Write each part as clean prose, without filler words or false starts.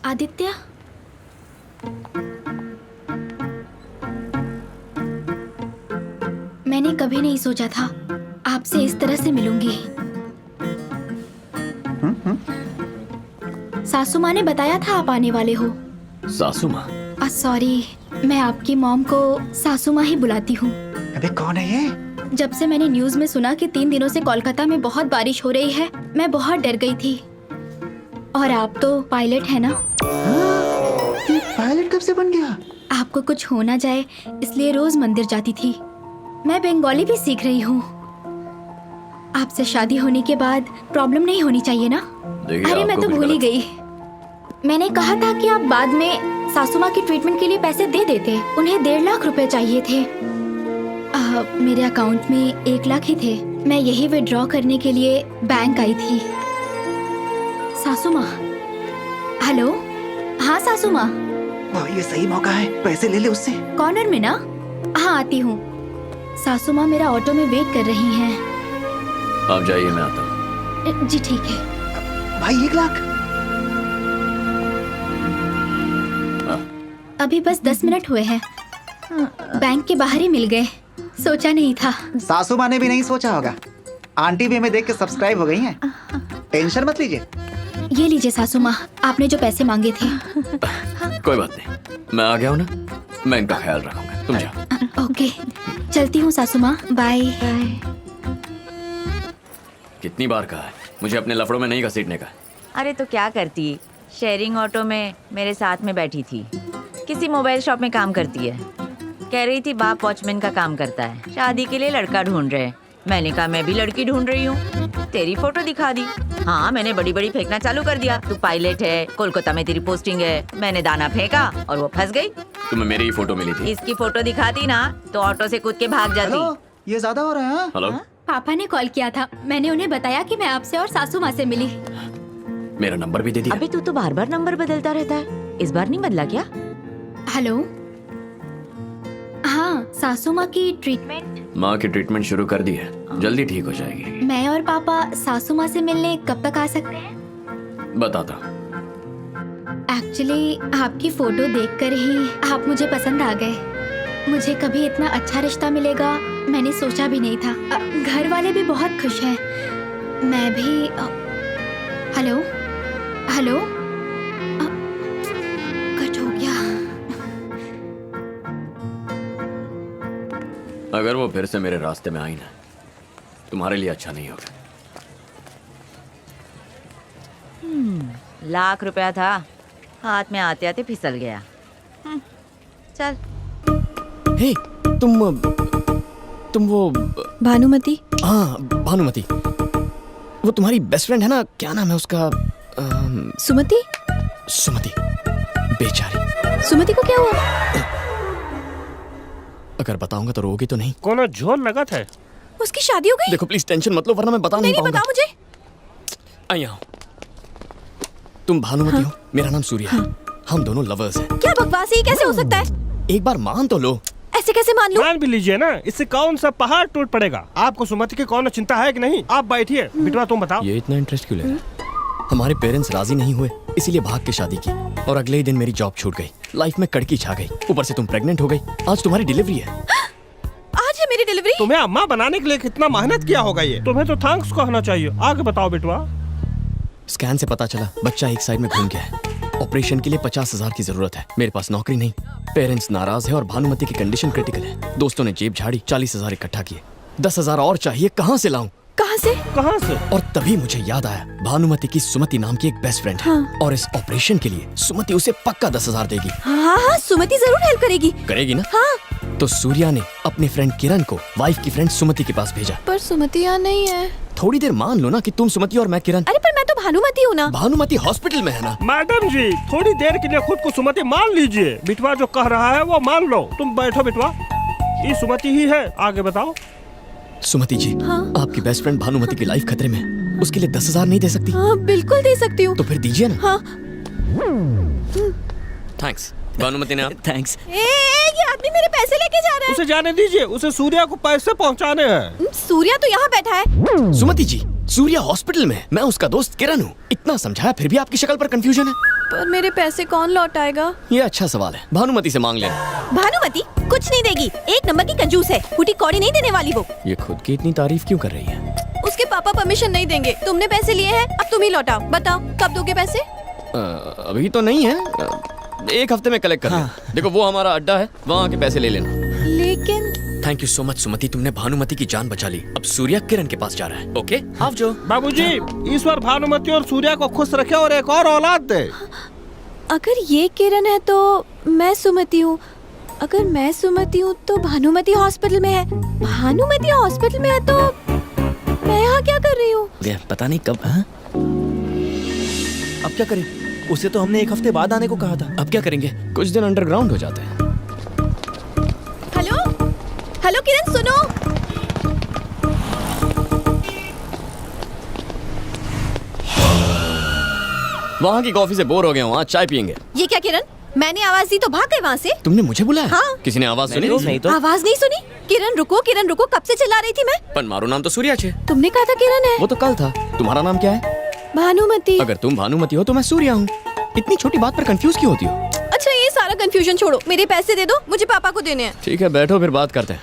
आदित्य, मैंने कभी नहीं सोचा था आपसे इस तरह से मिलूंगी। सासू माँ ने बताया था आप आने वाले हो। सासू माँ? सॉरी, मैं आपकी मॉम को सासू माँ ही बुलाती हूँ। अबे कौन है ये? जब से मैंने न्यूज में सुना कि 3 दिनों से कोलकाता में बहुत बारिश हो रही है, मैं बहुत डर गई थी। और आप तो पायलट है ना? ये पायलट कब से बन गया? आपको कुछ हो ना जाए इसलिए रोज मंदिर जाती थी। मैं बंगाली भी सीख रही हूँ। आपसे शादी होने के बाद प्रॉब्लम नहीं होनी चाहिए ना? अरे मैं तो भूल ही गई। मैंने कहा था कि आप बाद में सासू माँ की ट्रीटमेंट के लिए पैसे दे देते। उन्हें 1.5 लाख रुपए चाहिए थे। मेरे अकाउंट में 1 लाख ही थे। मैं यही विड्रॉ करने के लिए बैंक आई थी। सासू माँ। हेलो। हाँ सासू माँ। वाह, ये सही मौका है, पैसे ले ले उससे। कॉर्नर में ना? हाँ आती हूँ। सासू माँ मेरा ऑटो में वेट कर रही हैं। आप जाइए, मैं आता हूँ। जी ठीक है। भाई 1 लाख? अभी बस 10 मिनट हुए हैं। बैंक के बाहर ही मिल गए। सोचा नहीं था। सासू माँ ने भी नहीं सोचा होगा। आंटी भी हमें देख के सब्सक्राइब हो गई हैं। टेंशन मत लीजिए। ये लीजिए सासू माँ, आपने जो पैसे मांगे थे। कोई बात नहीं, मैं आ गया हूँ ना, मैं इनका ख्याल रखूंगा। तुम जाओ। ओके, चलती हूँ सासू माँ। बाय। कितनी बार कहा है मुझे अपने लफड़ों में नहीं घसीटने का। अरे तो क्या करती, शेयरिंग ऑटो में मेरे साथ में बैठी थी। किसी मोबाइल शॉप में काम करती है। कह रही थी बाप वॉचमैन का काम करता है, शादी के लिए लड़का ढूंढ रहे हैं। मैंने कहा मैं भी लड़की ढूंढ रही हूँ। तेरी फोटो दिखा दी। हाँ, मैंने बड़ी बड़ी फेंकना चालू कर दिया। तू पायलट है, कोलकाता में तेरी पोस्टिंग है। मैंने दाना फेंका और वो फंस गई। तुम्हें मेरी ही फोटो मिली थी। इसकी फोटो दिखाती ना तो ऑटो से कूद के भाग जाती। हेलो, ये ज्यादा हो रहा है। हेलो। पापा ने कॉल किया था। मैंने उन्हें बताया कि मैं आपसे और सासू माँ से मिली। मेरा नंबर भी दे दिया। अबे तू तो बार बार नंबर बदलता रहता है, इस बार नहीं बदला क्या? हेलो। हाँ, सासू माँ की ट्रीटमेंट। माँ की ट्रीटमेंट शुरू कर दी है, जल्दी ठीक हो जाएगी। मैं और पापा सासू माँ से मिलने कब तक आ सकते हैं? बताता। एक्चुअली आपकी फोटो देखकर ही आप मुझे पसंद आ गए। मुझे कभी इतना अच्छा रिश्ता मिलेगा मैंने सोचा भी नहीं था। घर वाले भी बहुत खुश हैं। मैं भी। Hello hello. कट हो गया। अगर वो फिर से मेरे रास्ते में आई ना, तुम्हारे लिए अच्छा नहीं होगा। 1 लाख रुपया था, हाथ में आते आते फिसल गया। चल। हे, तुम वो भानुमति। हाँ, भानुमति। वो तुम्हारी बेस्ट फ्रेंड है ना, क्या नाम है उसका? सुमति। सुमति। बेचारी। सुमति को क्या हुआ? अगर बताऊंगा तो रोगी तो नहीं? कोनो झोल लगत है। उसकी शादी हो गई? देखो प्लीज टेंशन मत लो, वरना मैं बता नहीं पाऊंगा। बताओ मुझे। आइए। तुम भानुमति हो, मेरा नाम सूर्या है। हम दोनों लवर्स हैं। क्या बकवास है, कैसे हो सकता है? एक बार मान तो लो। ऐसे कैसे मान लूं? मान भी लीजिए ना, इससे कौन सा पहाड़ टूट पड़ेगा। आपको सुमति की कौन चिंता है कि नहीं? आप बैठिए। बिटवा तुम बताओ। ये इतना इंटरेस्ट क्यों ले रहा है? हमारे पेरेंट्स राजी नहीं हुए, इसीलिए भाग के शादी की। और अगले ही दिन मेरी जॉब छूट गई, लाइफ में कड़की छा गई। ऊपर से तुम प्रेग्नेंट हो गई। आज तुम्हारी डिलीवरी है। आज है मेरी डिलीवरी? तुम्हें अम्मा बनाने के लिए कितना मेहनत किया होगा ये। तुम्हें तो थैंक्स कहना चाहिए। आगे बताओ बिटवा। स्कैन से पता चला बच्चा एक साइड में घूम गया है। ऑपरेशन के लिए 50,000 की जरूरत है। मेरे पास नौकरी नहीं, पेरेंट्स नाराज है और भानुमति की कंडीशन क्रिटिकल है। दोस्तों ने जेब झाड़ी, 40,000 इकट्ठा किए। 10,000 और चाहिए, कहाँ से लाऊं? कहाँ से? कहाँ से? और तभी मुझे याद आया, भानुमति की सुमति नाम की एक बेस्ट फ्रेंड है। और इस ऑपरेशन के लिए सुमति उसे पक्का 10,000 देगी। हाँ, सुमति जरूर हेल्प करेगी। करेगी ना? हाँ। तो सूर्या ने अपने फ्रेंड किरण को वाइफ की फ्रेंड सुमति के पास भेजा। पर सुमति यहाँ नहीं है। थोड़ी देर मान लो ना कि तुम सुमति और मैं किरण। अरे पर मैं तो भानुमति हूँ ना। भानुमति हॉस्पिटल में है ना। मैडम जी, थोड़ी देर के लिए खुद को सुमति मान लीजिए। बिटवा जो कह रहा है वो मान लो। तुम बैठो बिटवा, ये सुमति ही है। आगे बताओ। सुमति जी, हाँ? आपकी बेस्ट फ्रेंड भानुमति की लाइफ खतरे में, उसके लिए 10,000 नहीं दे सकती? हाँ, बिल्कुल दे सकती हूँ। तो फिर दीजिए ना। हाँ। थैंक्स भानुमति ने। थैंक्स। ये आदमी मेरे पैसे लेके जा रहा उसे जाने दीजिए, उसे सूर्या को पैसे पहुँचाने हैं। है। सूर्या तो यहाँ बैठा है। सुमति जी, सूर्या हॉस्पिटल में है। मैं उसका दोस्त किरण हूँ। इतना समझाया फिर भी आपकी शक्ल पर कंफ्यूजन है। पर मेरे पैसे कौन लौटाएगा? ये अच्छा सवाल है, भानुमति से मांग लेना। भानुमति कुछ नहीं देगी, एक नंबर की कंजूस है, फूटी कौड़ी नहीं देने वाली वो। ये खुद की इतनी तारीफ क्यों कर रही है? उसके पापा परमिशन नहीं देंगे। तुमने पैसे लिए हैं, अब तुम ही लौटाओ। बताओ कब दोगे पैसे? अभी तो नहीं है, एक हफ्ते में कलेक्ट कर लेना। देखो वो हमारा अड्डा है, वहाँ के पैसे ले लेना। लेकिन थैंक यू सो मच सुमति, तुमने भानुमति की जान बचा ली। अब सूर्या किरण के पास जा रहा है। ओके आप जो बाबूजी, ईश्वर भानुमति और सूर्या को खुश रखे और एक और औलाद दे। अगर ये किरण है तो मैं सुमति हूँ, अगर मैं सुमति हूँ तो भानुमति हॉस्पिटल में है, भानुमति हॉस्पिटल में है तो मैं यहाँ क्या कर रही हूँ? पता नहीं कब। हाँ? अब क्या करें? उसे तो हमने एक हफ्ते बाद आने को कहा था। अब क्या करेंगे? कुछ दिन अंडरग्राउंड हो जाते हैं। हेलो हेलो किरण सुनो। वहाँ की कॉफी से बोर हो गया हूँ, आज चाय पियेंगे। ये क्या किरण, मैंने आवाज दी तो भाग गए वहाँ से? तुमने मुझे बुलाया? हाँ। किसी ने आवाज सुनी? नहीं तो आवाज नहीं सुनी? किरण रुको, कब से चिल्ला रही थी मैं? पर मारो नाम तो सूर्या छे। तुमने कहा था किरण है। वो तो कल था। तुम्हारा नाम क्या है? भानुमति। अगर तुम भानुमति हो तो मैं सूर्या हूँ। इतनी छोटी बात पर कंफ्यूज क्यों होती हो? अच्छा ये सारा कंफ्यूजन छोड़ो, मेरे पैसे दे दो, मुझे पापा को देने हैं। ठीक है बैठो, फिर बात करते हैं।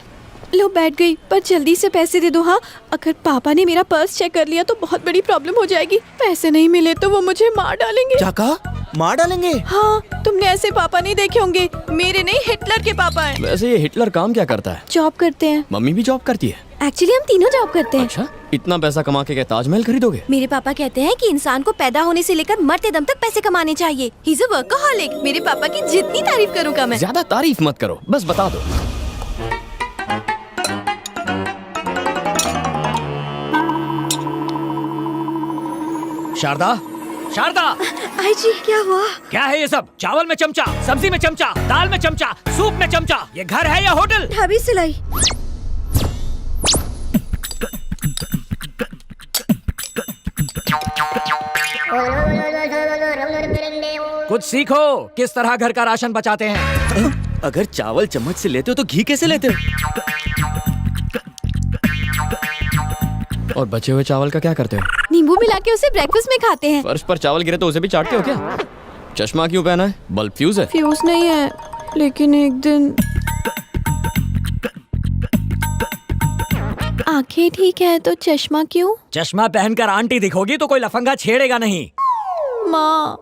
लो बैठ गई, पर जल्दी से पैसे दे दो। हाँ, अगर पापा ने मेरा पर्स चेक कर लिया तो बहुत बड़ी प्रॉब्लम हो जाएगी। पैसे नहीं मिले तो वो मुझे मार डालेंगे। क्या कहा? मार डालेंगे? हाँ, तुमने ऐसे पापा नहीं देखे होंगे, मेरे नहीं हिटलर के पापा हैं। वैसे ये हिटलर काम क्या करता है? जॉब करते हैं। मम्मी भी जॉब करती है? एक्चुअली हम तीनों जॉब करते हैं। अच्छा, इतना पैसा कमा के क्या ताजमहल खरीदोगे? मेरे पापा कहते हैं कि इंसान को पैदा होने से लेकर मरते दम तक पैसे कमाने चाहिए। He is a workaholic. मेरे पापा की जितनी तारीफ करूँ कम है। ज्यादा तारीफ मत करो, बस बता दो। शारदा, शारदा, आई जी क्या हुआ? क्या है ये सब? चावल में चमचा, सब्जी में चमचा, दाल में चमचा, सूप में चमचा। ये घर है या होटल? ढाबी सिलाई। कुछ सीखो, किस तरह घर का राशन बचाते हैं। अगर चावल चम्मच से लेते हो तो घी कैसे लेते हो? और बचे हुए चावल का क्या करते हो? नींबू मिला के उसे ब्रेकफास्ट में खाते हैं। फर्श पर चावल गिरे तो उसे भी चाटते हो क्या? चश्मा क्यों पहना है? बल्ब फ्यूज है? फ्यूज नहीं है, लेकिन एक दिन आंखें ठीक है तो चश्मा क्यों? चश्मा पहनकर आंटी दिखोगी तो कोई लफंगा छेड़ेगा नहीं। माँ,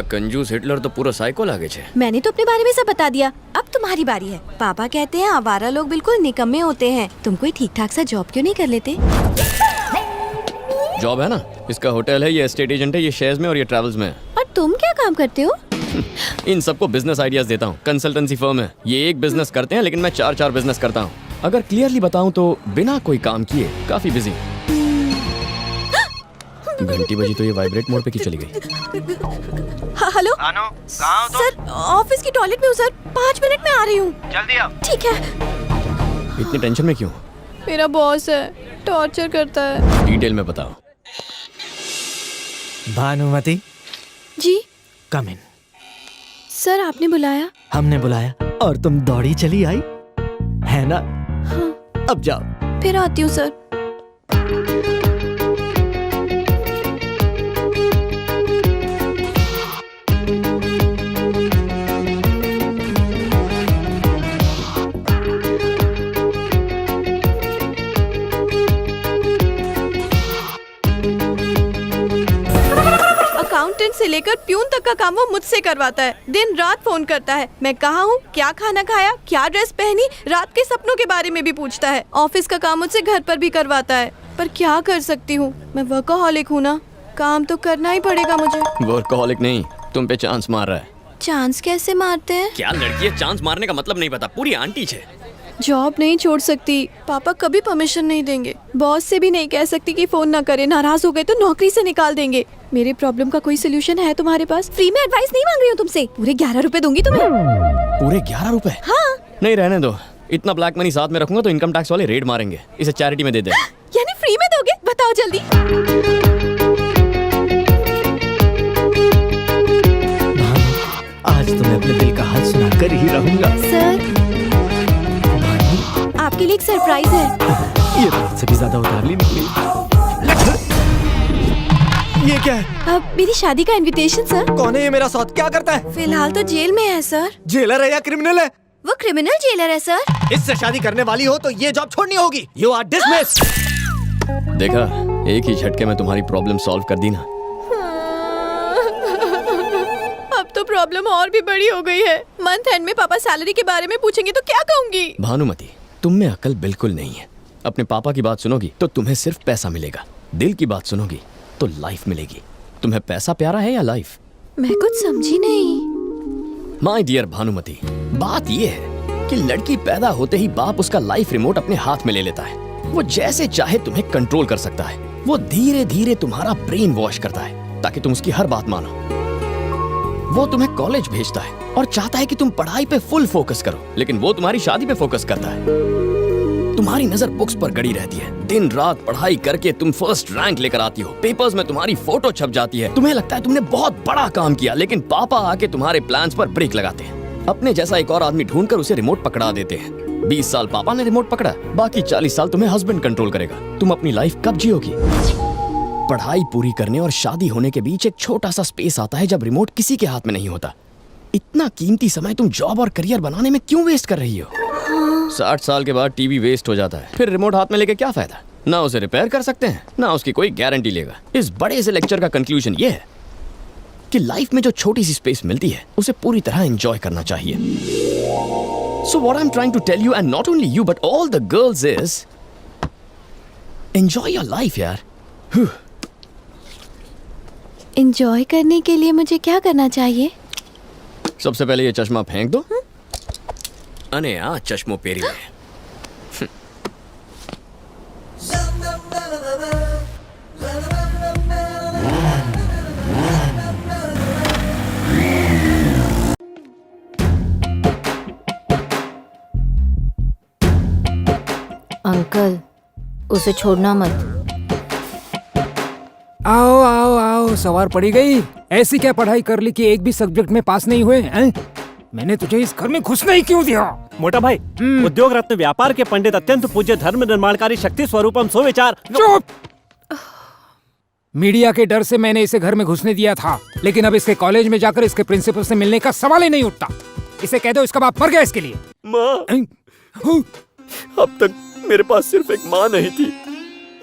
कंजूस हिटलर तो पूरा साइको लागे छे। मैंने तो अपने बारे में सब बता दिया, अब तुम्हारी बारी है। पापा कहते हैं आवारा लोग बिल्कुल निकम्मे होते हैं। तुम कोई ठीक ठाक सा जॉब क्यों नहीं कर लेते? जॉब है ना, इसका होटल है, ये एस्टेट एजेंट है, ये शेयर्स में और ये ट्रैवल्स में है। और तुम क्या काम करते हो? इन सबको बिजनेस आइडियाज देता हूँ। कंसल्टेंसी फर्म है, ये एक बिजनेस करते हैं लेकिन मैं चार बिजनेस करता हूँ। अगर क्लियरली बताऊँ तो बिना कोई काम किए काफी बिजी। घंटी बजी तो ये वाइब्रेट मोड पे क्यों चली गई? हेलो कहाँ हो तुम? सर, ऑफिस की टॉयलेट में हूँ सर, 5 मिनट में आ रही हूँ। जल्दी आओ। ठीक है। इतनी टेंशन में क्यों? मेरा बॉस है, टॉर्चर करता है। डिटेल में बताओ। भानुमति, जी कम इन। सर आपने बुलाया? हमने बुलाया और तुम दौड़ी चली आई, है ना? हाँ। अब जाओ। फिर आती हूँ सर। अकाउंटेंट से लेकर प्यून तक का काम वो मुझसे करवाता है। दिन रात फोन करता है, मैं कहाँ हूँ, क्या खाना खाया, क्या ड्रेस पहनी, रात के सपनों के बारे में भी पूछता है। ऑफिस का काम मुझसे घर पर भी करवाता है, पर क्या कर सकती हूँ, मैं वर्कaholic हूँ ना, काम तो करना ही पड़ेगा मुझे। वर्कaholic नहीं, तुम पे चांस मार रहा है। चांस कैसे मारते हैं? क्या लड़की है, चांस मारने का मतलब नहीं पता, पूरी आंटी छे। जॉब नहीं छोड़ सकती, पापा कभी परमिशन नहीं देंगे। बॉस से भी नहीं कह सकती कि फोन ना करे, नाराज हो गए तो नौकरी से निकाल देंगे। मेरे प्रॉब्लम का कोई सोल्यूशन है तुम्हारे पास? फ्री में एडवाइस नहीं मांग रही हूँ तुमसे, पूरे 11 रुपए दूंगी तुम्हें। पूरे 11 रुपए? हाँ। नहीं रहने दो, इतना ब्लैक मनी साथ में रखूंगा तो इनकम टैक्स वाले रेड मारेंगे। इसे चैरिटी में दे दे। यानी फ्री में दोगे? बताओ जल्दी। आज तुम्हें अपने दिल का हाल सुनाकर ही रहूंगा। सर, आपके लिए एक सरप्राइज है। ये रात से भी ज्यादा उतावली निकली। ये क्या है? अब मेरी शादी का इनविटेशन सर। कौन है ये मेरा साथ? क्या करता है? फिलहाल तो जेल में है सर। जेलर है या क्रिमिनल है? वो क्रिमिनल जेलर है सर। इससे शादी करने वाली हो तो ये जॉब छोड़नी होगी। You are dismiss. देखा, एक ही झटके में तुम्हारी प्रॉब्लम सॉल्व कर दी ना। अब तो प्रॉब्लम और भी बड़ी हो गई है। मंथ एंड में पापा सैलरी के बारे में पूछेंगे तो क्या कहूंगी? भानुमति, तुम में अकल बिल्कुल नहीं है। अपने पापा की बात सुनोगी तो तुम्हें सिर्फ पैसा मिलेगा, दिल की बात सुनोगी तो लाइफ मिलेगी। तुम्हें पैसा प्यारा है या लाइफ? मैं कुछ समझी नहीं। माय डियर भानुमति, बात यह है कि लड़की पैदा होते ही बाप उसका लाइफ रिमोट अपने हाथ में ले लेता है। वो जैसे चाहे तुम्हें कंट्रोल कर सकता है। वो धीरे धीरे तुम्हारा ब्रेन वॉश करता है ताकि तुम उसकी हर बात मानो। वो तुम्हें कॉलेज भेजता है और चाहता है कि तुम पढ़ाई पे फुल फोकस करो, लेकिन वो तुम्हारी शादी पे फोकस करता है। तुम्हारी नजर बुक्स पर गड़ी रहती है। दिन रात पढ़ाई करके तुम फर्स्ट रैंक लेकर आती हो, पेपर्स में तुम्हारी फोटो छप जाती है। तुम्हें लगता है तुमने बहुत बड़ा काम किया, लेकिन पापा आके तुम्हारे प्लान्स पर ब्रेक लगाते हैं। अपने जैसा एक और आदमी ढूंढकर उसे रिमोट पकड़ा देते हैं। 20 साल पापा ने रिमोट पकड़ा, बाकी 40 साल तुम्हें हस्बैंड कंट्रोल करेगा। तुम अपनी लाइफ कब जियोगी? पढ़ाई पूरी करने और शादी होने के बीच एक छोटा सा स्पेस आता है जब रिमोट किसी के हाथ में नहीं होता। इतना कीमती समय तुम जॉब और करियर बनाने में क्यों वेस्ट कर रही हो? 60 साल के बाद टीवी वेस्ट हो जाता है, फिर रिमोट हाथ में लेके क्या फायदा? ना उसे रिपेयर कर सकते हैं, ना उसकी कोई गारंटी लेगा। इस बड़े से लेक्चर का कंक्लूजन ये है कि लाइफ में जो छोटी सी स्पेस मिलती है उसे पूरी तरह एंजॉय करना चाहिए। So what I'm trying to tell you, and not only you but all the girls, is enjoy your life, यार। एंजॉय करने के लिए मुझे क्या करना चाहिए? सबसे पहले ये चश्मा फेंक दो। अने आ चश्मो पेरी है। अंकल, उसे छोड़ना मत। आओ आओ आओ, सवार पड़ी गई। ऐसी क्या पढ़ाई कर ली कि एक भी सब्जेक्ट में पास नहीं हुए हैं? मैंने तुझे इस घर में घुसने ही क्यों दिया? मोटा भाई, उद्योग रत्न व्यापार के पंडित अत्यंत पूज्य धर्म निर्माणकारी शक्ति स्वरूपम सुविचार। चुप! मीडिया के डर से मैंने इसे घर में घुसने दिया था, लेकिन अब इसके कॉलेज में जाकर इसके प्रिंसिपल से मिलने का सवाल ही नहीं उठता। इसे कह दो इसका बाप मर गया इसके लिए। माँ, अब तक मेरे पास सिर्फ एक माँ नहीं थी,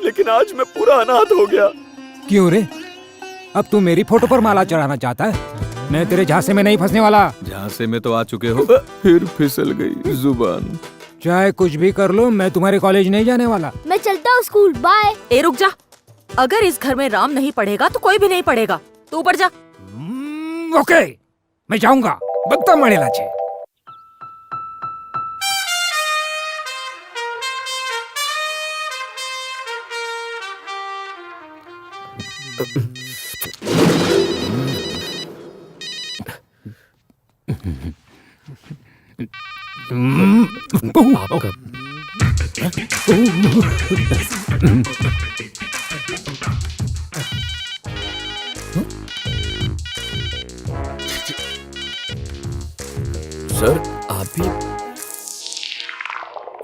लेकिन आज मैं पूरा अनाथ हो गया। क्यों रे? अब तू मेरी फोटो पर माला चढ़ाना चाहता है? मैं तेरे झांसे में नहीं फंसने वाला। झांसे में तो आ चुके हो। फिर फिसल गई जुबान। चाहे कुछ भी कर लो, मैं तुम्हारे कॉलेज नहीं जाने वाला। मैं चलता हूँ स्कूल, बाय। ए रुक जा, अगर इस घर में राम नहीं पढ़ेगा तो कोई भी नहीं पढ़ेगा। तू ऊपर जा। ओके, मैं जाऊंगा। बगता मड़ेला छे। आपका सर, आप भी?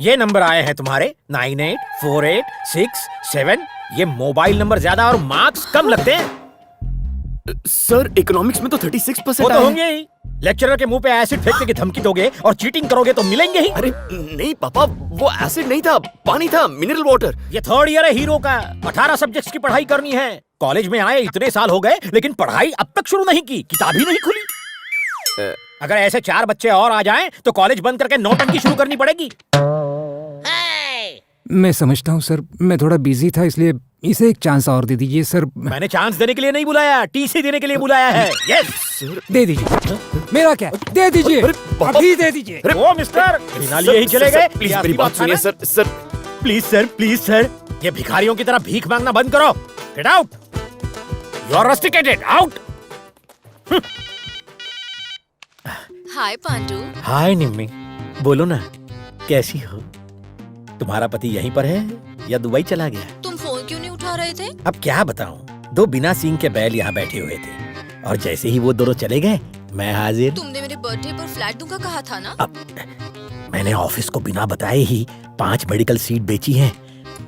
ये नंबर आए हैं तुम्हारे 984867। ये मोबाइल नंबर ज्यादा और मार्क्स कम लगते हैं। सर, इकोनॉमिक्स में तो 36% वो तो होंगे ही। लेक्चरर के मुंह पे एसिड फेंकने की धमकी दोगे और चीटिंग करोगे तो मिलेंगे ही। अरे नहीं पापा, वो एसिड नहीं था, पानी था, मिनरल वाटर। ये थर्ड ईयर है हीरो का। 18 सब्जेक्ट्स की पढ़ाई करनी है। कॉलेज में आए इतने साल हो गए, लेकिन पढ़ाई अब तक शुरू नहीं की, किताब ही नहीं खुली। अगर ऐसे 4 बच्चे और आ जाएं, तो कॉलेज बंद करके नौटंकी शुरू करनी पड़ेगी। मैं समझता हूँ सर, मैं थोड़ा बिजी था, इसलिए इसे एक चांस और दे दीजिए सर। मैंने चांस देने के लिए नहीं बुलाया, टीसी देने के लिए बुलाया है। यस सर, दे दीजिए। मेरा क्या, दे दीजिए, अभी दे दीजिए। ओ मिस्टर, बिना लिए ही चले गए। प्लीज मेरी बात सुनिए sir. Sir please sir, please sir, ये भिखारियों की तरह भीख मांगना बंद करो। Get out, you are rusticated, out. Hi Pandu. Hi Nimmi, बोलो ना, कैसी हो? तुम्हारा पति यहीं पर है या दुबई चला गया? तुम फोन क्यों नहीं उठा रहे थे? अब क्या बताऊं, 2 बिना सींग के बैल यहाँ बैठे हुए थे, और जैसे ही वो दोनों चले गए, मैं हाजिर। तुमने मेरे बर्थडे पर फ्लैट दूंगा कहा था ना? अब मैंने ऑफिस को बिना बताए ही 5 मेडिकल सीट बेची हैं,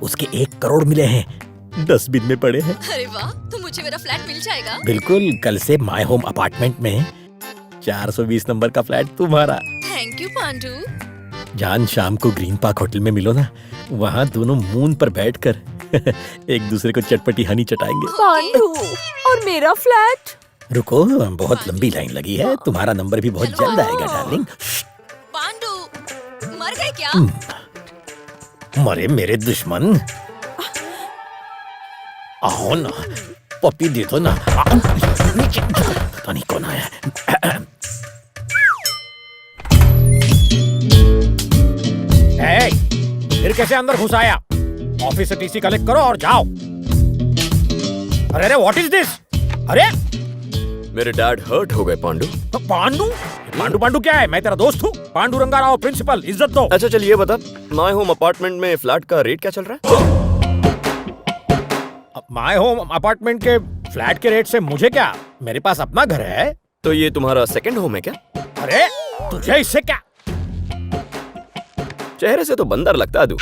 उसके 1 करोड़ मिले हैं। डस्टबिन में पड़े हैं। अरे वाह, तो मुझे मेरा फ्लैट मिल जाएगा। बिल्कुल, कल से माय होम अपार्टमेंट में 420 नंबर का फ्लैट तुम्हारा। Thank you Pandu. जान, शाम को ग्रीन पार्क होटल में मिलो ना, वहाँ दोनों मून पर बैठकर एक दूसरे को चटपटी हनी चटाएंगे। पांडू, और मेरा फ्लैट? रुको, बहुत लंबी लाइन लगी है, तुम्हारा नंबर भी बहुत जल्द आएगा डार्लिंग। पांडू, मर गए क्या? मरे मेरे दुश्मन, आओ ना, पप्पी दे दो ना। पता नहीं कौन आया। फिर कैसे अंदर घुस आया? ऑफिस से टीसी कलेक्ट करो और जाओ। अरे व्हाट इज दिस? अरे मेरे डैड हर्ट हो गए पांडू। पांडू? पांडू पांडू क्या है? मैं तेरा दोस्त हूँ, पांडू रंगा राव, प्रिंसिपल, इज्जत दो। अच्छा चल ये बता, माय होम अपार्टमेंट में फ्लैट का रेट क्या चल रहा है? माय होम अपार्टमेंट के फ्लैट के रेट से मुझे क्या, मेरे पास अपना घर है। तो ये तुम्हारा सेकंड होम है क्या? अरे तुझे इससे क्या? चेहरे से तो बंदर लगता है तू।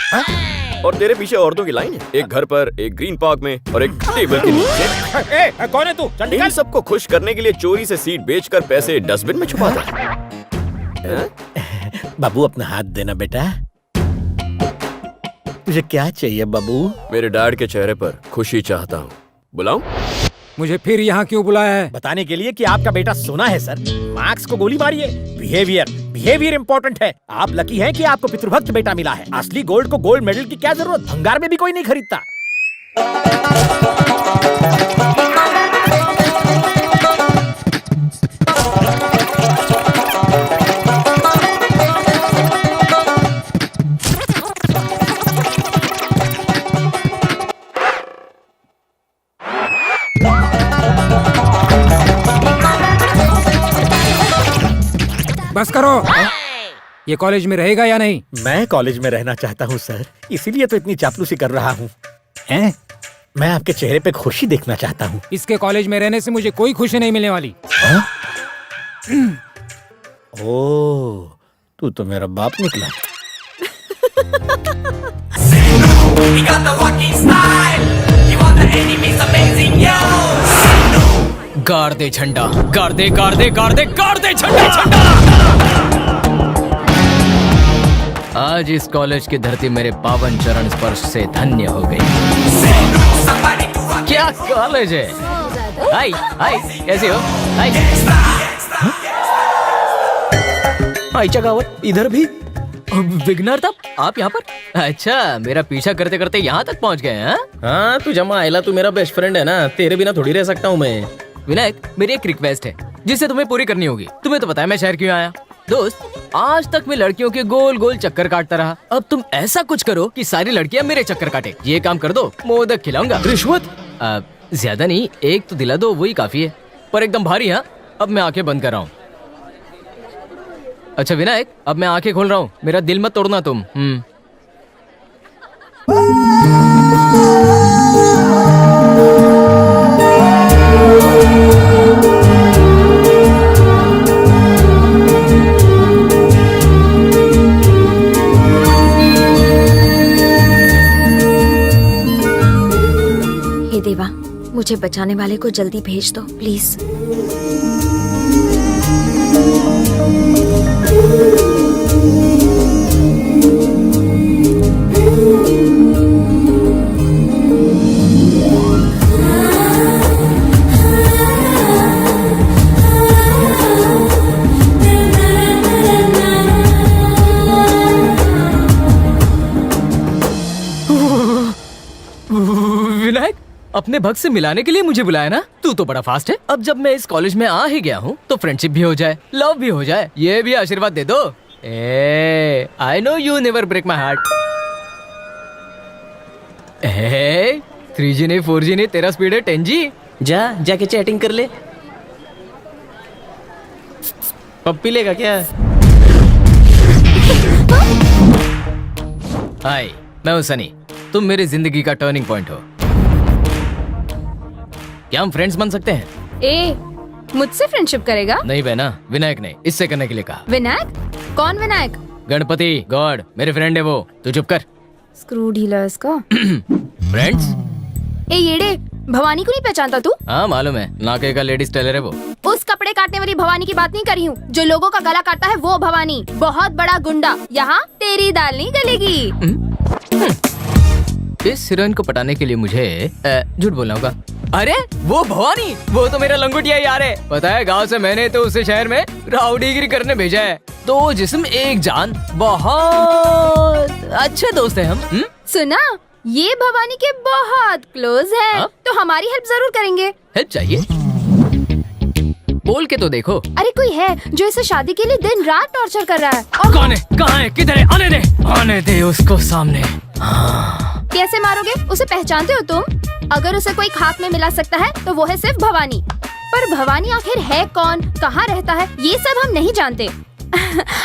और तेरे पीछे औरतों की लाइन है, एक घर पर, एक ग्रीन पार्क में और एक टेबल के नीचे। कौन है तू? इन सबको खुश करने के लिए चोरी से सीट बेचकर पैसे डस्टबिन में छुपाता है। बाबू अपना हाथ देना बेटा। तुझे क्या चाहिए बाबू? मेरे डैड के चेहरे पर खुशी चाहता हूँ, बुलाऊं? मुझे फिर यहाँ क्यों बुलाया है? बताने के लिए कि आपका बेटा सोना है सर। मार्क्स को गोली मारिए। बिहेवियर इंपॉर्टेंट है। आप लकी हैं कि आपको पितृभक्त बेटा मिला है। असली गोल्ड को गोल्ड मेडल की क्या जरूरत? भंगार में भी कोई नहीं खरीदता। बस करो। ये कॉलेज में रहेगा या नहीं? मैं कॉलेज में रहना चाहता हूँ सर, इसीलिए तो इतनी चापलूसी कर रहा हूँ। मैं आपके चेहरे पे खुशी देखना चाहता हूँ। इसके कॉलेज में रहने से मुझे कोई खुशी नहीं मिलने वाली। ओह, तू तो मेरा बाप निकला। गाड़ दे झंडा, गाड़ दे, गाड़ दे, गाड़ दे, गाड़ दे झंडा, झंडा। आज इस कॉलेज की धरती मेरे पावन चरण स्पर्श से धन्य हो गई। क्या कॉलेज है? हाय हाय, कैसे हो? हाय हाय चकावत, इधर भी विघ्नर तब आप यहाँ पर? अच्छा, मेरा पीछा करते करते यहाँ तक पहुँच गए हैं? हाँ, तू जमा आयला, तू मेरा बेस्ट फ्रेंड है ना, तेरे बिना थोड़ी रह सकता हूँ मैं। विनायक, मेरी एक रिक्वेस्ट है जिसे तुम्हें पूरी करनी होगी। तुम्हें तो पता है मैं शहर क्यों आया। दोस्त, आज तक मैं लड़कियों के गोल गोल चक्कर काटता रहा, अब तुम ऐसा कुछ करो कि सारी लड़कियां मेरे चक्कर काटे। ये काम कर दो, मोदक खिलाऊंगा। रिश्वत? ज्यादा नहीं, एक तो दिला दो, वही काफी है, पर एकदम भारी। हाँ, अब मैं आंखें बंद कर रहा हूँ। अच्छा विनायक, अब मैं आंखें खोल रहा हूँ, मेरा दिल मत तोड़ना तुम। हे देवा, मुझे बचाने वाले को जल्दी भेज दो प्लीज। विनायक, अपने भक्त से मिलाने के लिए मुझे बुलाया ना? तू तो बड़ा फास्ट है। अब जब मैं इस कॉलेज में आ ही गया हूँ तो फ्रेंडशिप भी हो जाए, लव भी हो जाए, ये भी आशीर्वाद दे दो। I know you never break my heart. 3G नहीं 4G नहीं, तेरा स्पीड है 10G। जाके चैटिंग कर ले। पप्पी लेगा क्या? हाय, मैं हूँ सनी, तुम मेरी जिंदगी का टर्निंग पॉइंट हो। क्या हम फ्रेंड्स बन सकते हैं? मुझसे फ्रेंडशिप करेगा? नहीं बहना, विनायक ने इससे करने के लिए कहा। विनायक? कौन विनायक? गणपति गॉड, मेरे फ्रेंड है वो। तू चुप कर। स्क्रू ढीला इसका। फ्रेंड्स? ए येड़े, भवानी को नहीं पहचानता तू? हाँ मालूम है, नाके का लेडीज टेलर है वो। उस कपड़े काटने वाली भवानी की बात नहीं करी हूँ, जो लोगों का गला काटता है वो भवानी, बहुत बड़ा गुंडा। यहाँ तेरी दाल नहीं गलेगी। इस हीरोइन को पटाने के लिए मुझे झूठ बोलना होगा। अरे वो भवानी, वो तो मेरा लंगोटिया यार है। पता है गांव से मैंने तो उसे शहर में राउडीगिरी करने भेजा है। दो जिस्म एक जान, बहुत अच्छे दोस्त हैं हम। सुना, ये भवानी के बहुत क्लोज है। हाँ? तो हमारी हेल्प जरूर करेंगे। हेल्प चाहिए? बोल के तो देखो। अरे कोई है जो इसे शादी के लिए दिन रात टॉर्चर कर रहा है। और कौन है? कहाँ है? किधर है? आने दे उसको सामने। कैसे मारोगे? उसे पहचानते हो तुम? अगर उसे कोई खाक में मिला सकता है तो वो है सिर्फ भवानी। पर भवानी आखिर है कौन, कहाँ रहता है, ये सब हम नहीं जानते।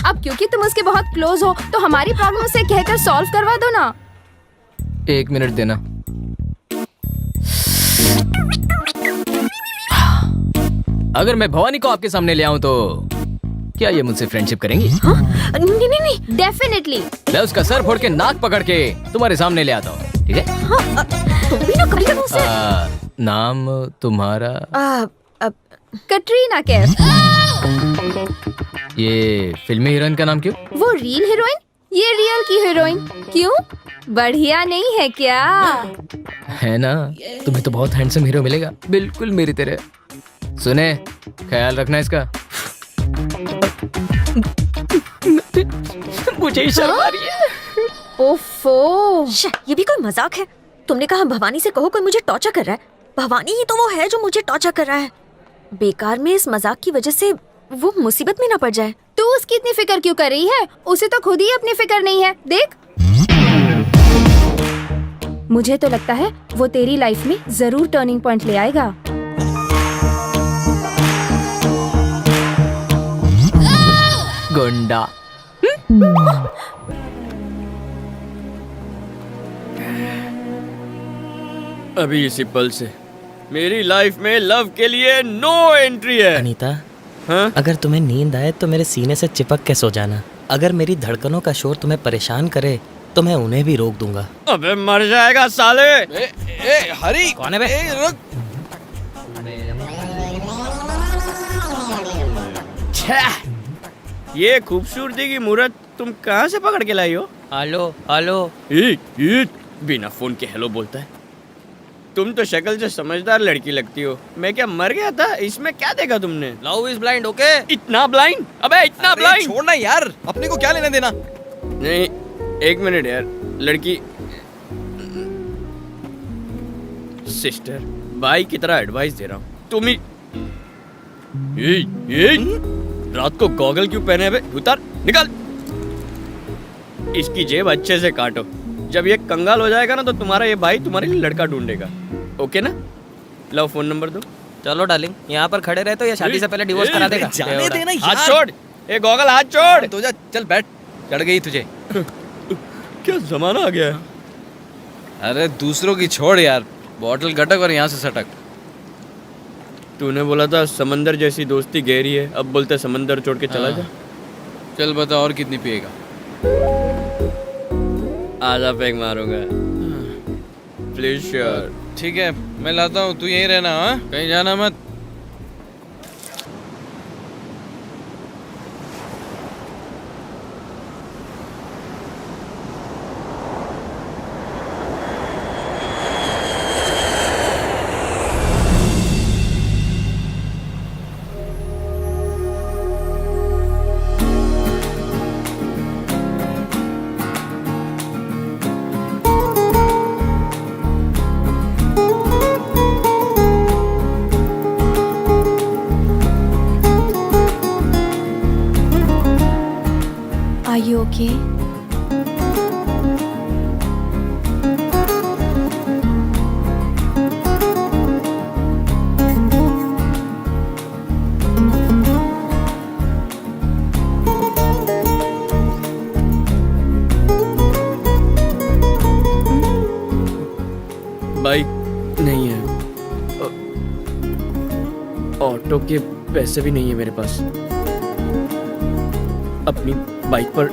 अब क्योंकि तुम उसके बहुत क्लोज हो तो हमारी प्रॉब्लम उसे कहकर सॉल्व करवा दो ना। 1 मिनट देना। अगर मैं भवानी को आपके सामने ले आऊं तो क्या ये मुझसे फ्रेंडशिप करेंगी? नहीं, डेफिनेटली। मैं उसका सर फोड़ के नाक पकड़ के तुम्हारे सामने ले आता हूँ, ठीक है? तुम भी ना कभी मुझसे। नाम तुम्हारा? कटरीना कैफ। ये फिल्मी हीरोइन का नाम क्यों? वो रियल हीरोइन, ये रियल की हीरोइन। क्यों, बढ़िया नहीं है क्या? है ना, तुम्हें तो बहुत हैंडसम हीरो मिलेगा, बिल्कुल मेरी तरह। सुने, ख्याल रखना इसका। मुझे ही शर्म आ रही है। ओफो, ये भी कोई मजाक है? तुमने कहा भवानी से कहो कोई मुझे टॉर्चर कर रहा है। भवानी ही तो वो है जो मुझे टॉर्चर कर रहा है। बेकार में इस मजाक की वजह से वो मुसीबत में ना पड़ जाए। तू उसकी इतनी फिक्र क्यों कर रही है? उसे तो खुद ही अपनी फिक्र नहीं है। देख, मुझे तो लगता है वो तेरी लाइफ में जरूर टर्निंग पॉइंट ले आएगा। गुंडा। अभी इसी पल से मेरी लाइफ में लव के लिए नो एंट्री है। अनीता, हाँ? अगर तुम्हें नींद आए तो मेरे सीने से चिपक के सो जाना। अगर मेरी धड़कनों का शोर तुम्हें परेशान करे तो मैं उन्हें भी रोक दूंगा। अबे मर जाएगा साले। हरी कौन है बे? रुक। ये खूबसूरती की मूरत तुम कहाँ से पकड़ के लाई हो? Hello hello. बिना फोन के हेलो बोलता है। तुम तो शक्ल से समझदार लड़की लगती हो। मैं क्या मर गया था? इसमें क्या देखा तुमने? Love is blind, okay? इतना ब्लाइंड? अबे इतना ब्लाइंड? छोड़ना यार, अपने को क्या लेना देना। नहीं, 1 मिनट यार। लड़की सिस्टर भाई की तरह एडवाइस दे रहा हूँ। तुम ही रात को गॉगल क्यों पहने? बे उतार, निकाल। इसकी जेब अच्छे से काटो। जब ये कंगाल हो जाएगा ना तो तुम्हारा ये भाई तुम्हारे लिए लड़का ढूंढेगा। ओके ना? लो फोन नंबर दो। चलो डार्लिंग, यहाँ पर खड़े रहे तो ये शादी से पहले डिवोर्स करा देगा। जाने देना यार। हाथ छोड़, ये गॉगल हाथ छोड़। तो जा, चल बैठ। चढ़ गई तुझे। क्या जमाना आ गया है? अरे दूसरों की छोड़ यार, बॉटल गटक और यहाँ से सटक। तूने बोला था समंदर जैसी दोस्ती गहरी है, अब बोलते समंदर छोड़ के चला जा। चल बता और कितनी पिएगा? आधा पैक मारूंगा। Please sure. ठीक है, मैं लाता हूँ, तू यहीं रहना। हाँ, कहीं जाना मत। Are you okay? बाइक नहीं है, ऑटो के पैसे भी नहीं है मेरे पास। अपनी बाइक पर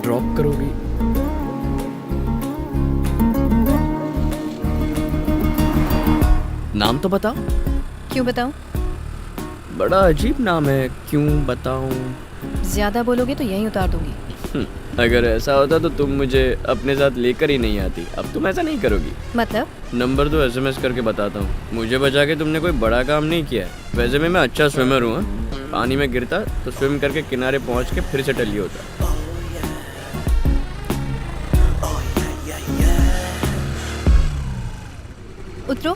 ड्रॉप करोगी? नाम तो बताओ। क्यों बताऊं? बड़ा अजीब नाम है, क्यों बताऊं? ज्यादा बोलोगे तो यहीं उतार दूंगी। अगर ऐसा होता तो तुम मुझे अपने साथ लेकर ही नहीं आती। अब तुम ऐसा नहीं करोगी। मतलब? नंबर दो, SMS करके बताता हूँ। मुझे बचा के तुमने कोई बड़ा काम नहीं किया है। वैसे मैं अच्छा स्विमर हूँ। पानी में गिरता तो स्विम करके किनारे पहुँच के फिर से टली होता। उतरो।